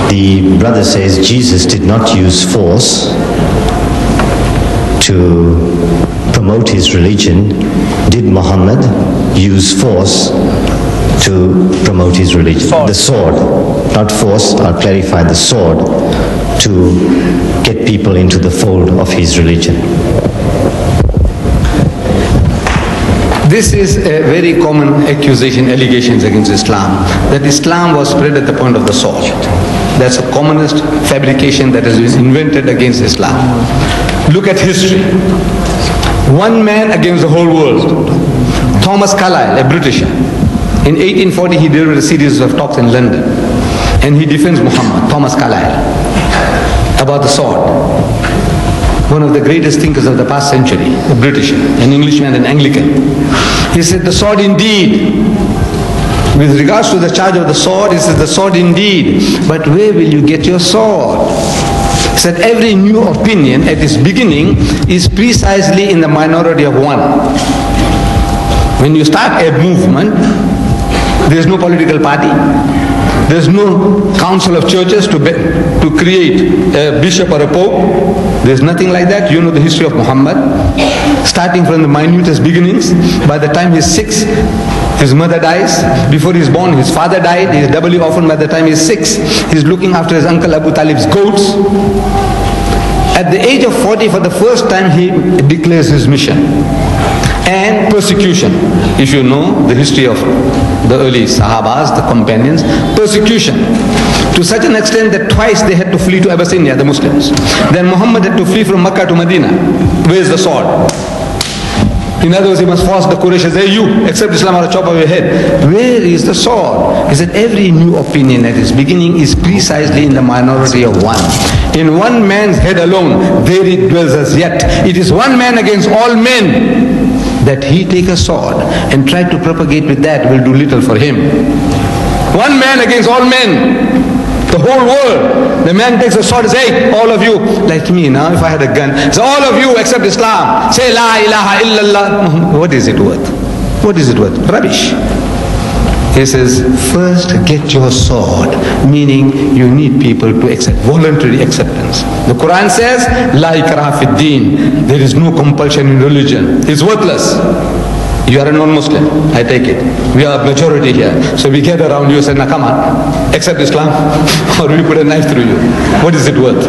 The brother says Jesus did not use force to promote his religion. Did Muhammad use force to promote his religion? The sword, not force, I'll clarify, the sword, to get people into the fold of his religion. This is a very common allegations against Islam, that Islam was spread at the point of the sword. That's a commonest fabrication that has been invented against Islam. Look at history. One man against the whole world. Thomas Carlyle, a Britisher. In 1840 he delivered a series of talks in London, and he defends Muhammad, Thomas Carlyle, about the sword. One of the greatest thinkers of the past century, a Britisher, an Englishman, an Anglican. He said, the sword indeed. With regards to the charge of the sword, he said, the sword indeed. But where will you get your sword? He said, every new opinion at its beginning is precisely in the minority of one. When you start a movement, there is no political party. There is no council of churches to create a bishop or a pope. There is nothing like that. You know the history of Muhammad. Starting from the minutest beginnings, by the time he's 6, his mother dies. Before he's born, his father died. He is doubly orphaned by the time he's 6. He's looking after his uncle Abu Talib's goats. At the age of 40, for the first time, he declares his mission. And persecution. If you know the history of the early Sahabas, the companions, persecution. To such an extent that twice they had to flee to Abyssinia, the Muslims. Then Muhammad had to flee from Mecca to Medina. Where is the sword? In other words, he must force the Quraysh, say, you accept Islam or I'll chop off your head. Where is the sword? He said every new opinion at its beginning is precisely in the minority of one. In one man's head alone, there it dwells as yet. It is one man against all men. That he take a sword and try to propagate with that will do little for him. One man against all men. The whole world. The man takes a sword and says, hey, all of you, like me now, if I had a gun, say, all of you accept Islam. Say, La ilaha illallah. What is it worth? What is it worth? Rubbish. He says, first get your sword, meaning you need people to accept, voluntary acceptance. The Quran says, La ikraha fid din. There is no compulsion in religion. It's worthless. You are a non-Muslim, I take it. We are a majority here. So we gather around you and say, now come on, accept Islam, or we put a knife through you. What is it worth?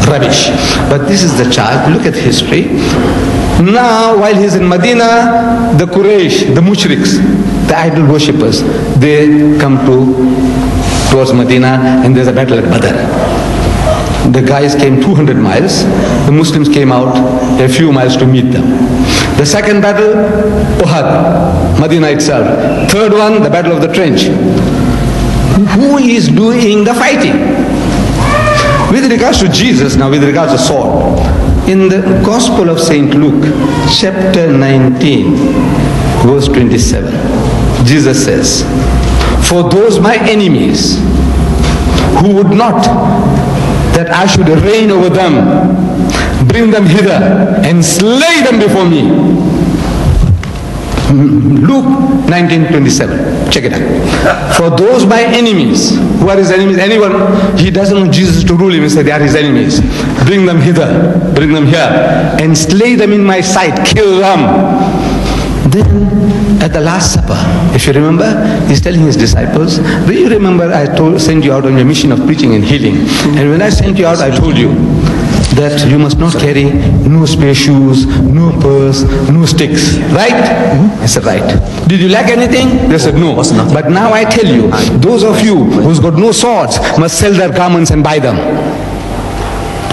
Rubbish. But this is the charge. Look at history. Now, while he's in Medina, the Quraysh, the mushriks, the idol worshippers, they come towards Medina, and there's a battle at Badr. The guys came 200 miles. The Muslims came out a few miles to meet them. The second battle, Uhud, Medina itself. Third one, the Battle of the Trench. Who is doing the fighting? With regards to Jesus, now with regards to sword, in the Gospel of St. Luke, chapter 19, verse 27, Jesus says, for those my enemies who would not that I should reign over them, bring them hither and slay them before me. Luke 19:27. Check it out. For those my enemies, who are his enemies? Anyone, he doesn't want Jesus to rule him, he said they are his enemies. Bring them hither, bring them here, and slay them in my sight, kill them. Then at the Last Supper, if you remember, he's telling his disciples, do you remember I sent you out on your mission of preaching and healing? And when I sent you out, I told you that you must not carry no spare shoes, no purse, no sticks. Right? I said, right. Did you lack anything? They said, no. But now I tell you, those of you who's got no swords must sell their garments and buy them.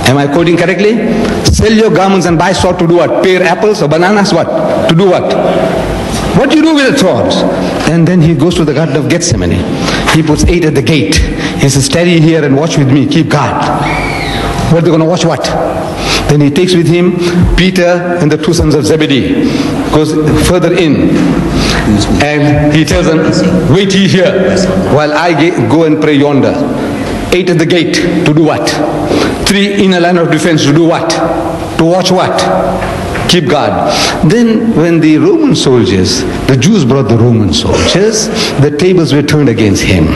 Am I quoting correctly? Sell your garments and buy sword to do what? Pear apples or bananas? What? To do what? What do you do with the swords? And then he goes to the Garden of Gethsemane. He puts 8 at the gate. He says, tarry here and watch with me. Keep guard. What are they going to watch? What? Then he takes with him Peter and the 2 sons of Zebedee. Goes further in. And he tells them, wait ye here while I go and pray yonder. 8 at the gate. To do what? 3 in a line of defense. To do what? To watch what? keep guard. Then when the Roman soldiers, the Jews brought the Roman soldiers, the tables were turned against him.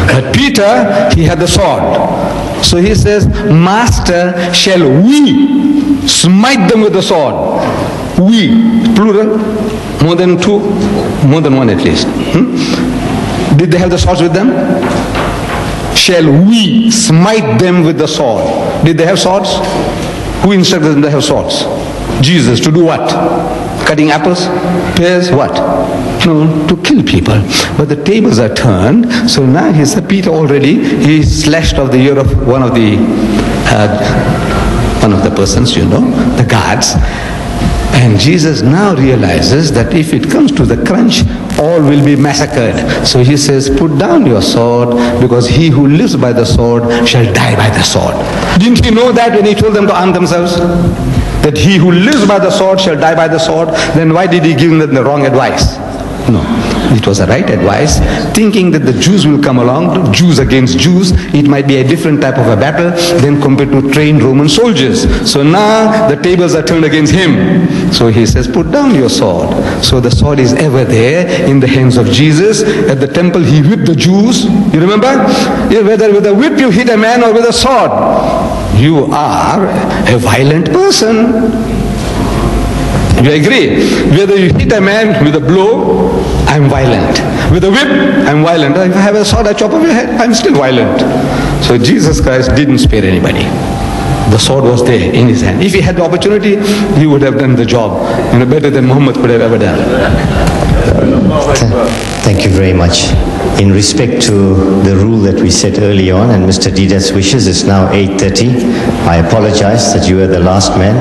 But Peter, he had the sword. So he says, Master, shall we smite them with the sword? We, plural, more than two, more than one at least. Did they have the swords with them? Shall we smite them with the sword? Did they have swords? Who instructed them to have swords? Jesus. To do what? Cutting apples? Pears? What? No, to kill people. But the tables are turned, so now he's Peter already, he slashed off the ear of one of the persons, the guards. And Jesus now realizes that if it comes to the crunch, all will be massacred. So he says, put down your sword, because he who lives by the sword shall die by the sword. Didn't he know that when he told them to arm themselves? That he who lives by the sword shall die by the sword? Then why did he give them the wrong advice? No, it was the right advice, thinking that the Jews will come along, Jews against Jews, it might be a different type of a battle than compared to trained Roman soldiers. So now the tables are turned against him. So he says, put down your sword. So the sword is ever there in the hands of Jesus. At the temple he whipped the Jews. You remember? Whether with a whip you hit a man or with a sword, you are a violent person. You agree? Whether you hit a man with a blow, I'm violent. With a whip, I'm violent. If I have a sword, I chop off your head, I'm still violent. So Jesus Christ didn't spare anybody. The sword was there in his hand. If he had the opportunity, he would have done the job, better than Muhammad could have ever done. Thank you very much. In respect to the rule that we set early on, and Mr. Didat's wishes, it's now 8:30. I apologize that you were the last man.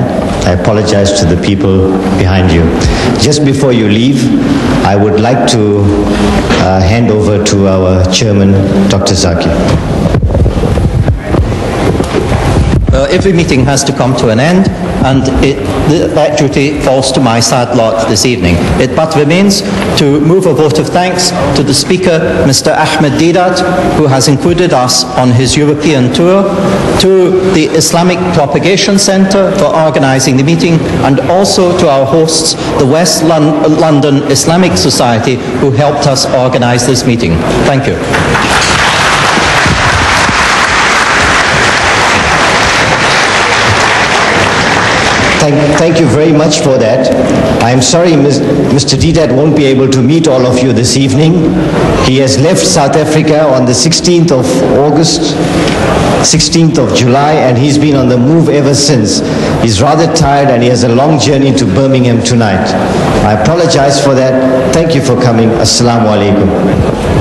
I apologize to the people behind you. Just before you leave, I would like to hand over to our chairman, Dr. Zaki. Well, every meeting has to come to an end, and that duty falls to my sad lot this evening. It but remains to move a vote of thanks to the Speaker, Mr. Ahmed Didat, who has included us on his European tour, to the Islamic Propagation Centre for organising the meeting, and also to our hosts, the West London Islamic Society, who helped us organise this meeting. Thank you. Thank you very much for that. I am sorry Mr. Didat won't be able to meet all of you this evening. He has left South Africa on the 16th of August, 16th of July, and he's been on the move ever since. He's rather tired and he has a long journey to Birmingham tonight. I apologize for that. Thank you for coming. Assalamu alaikum.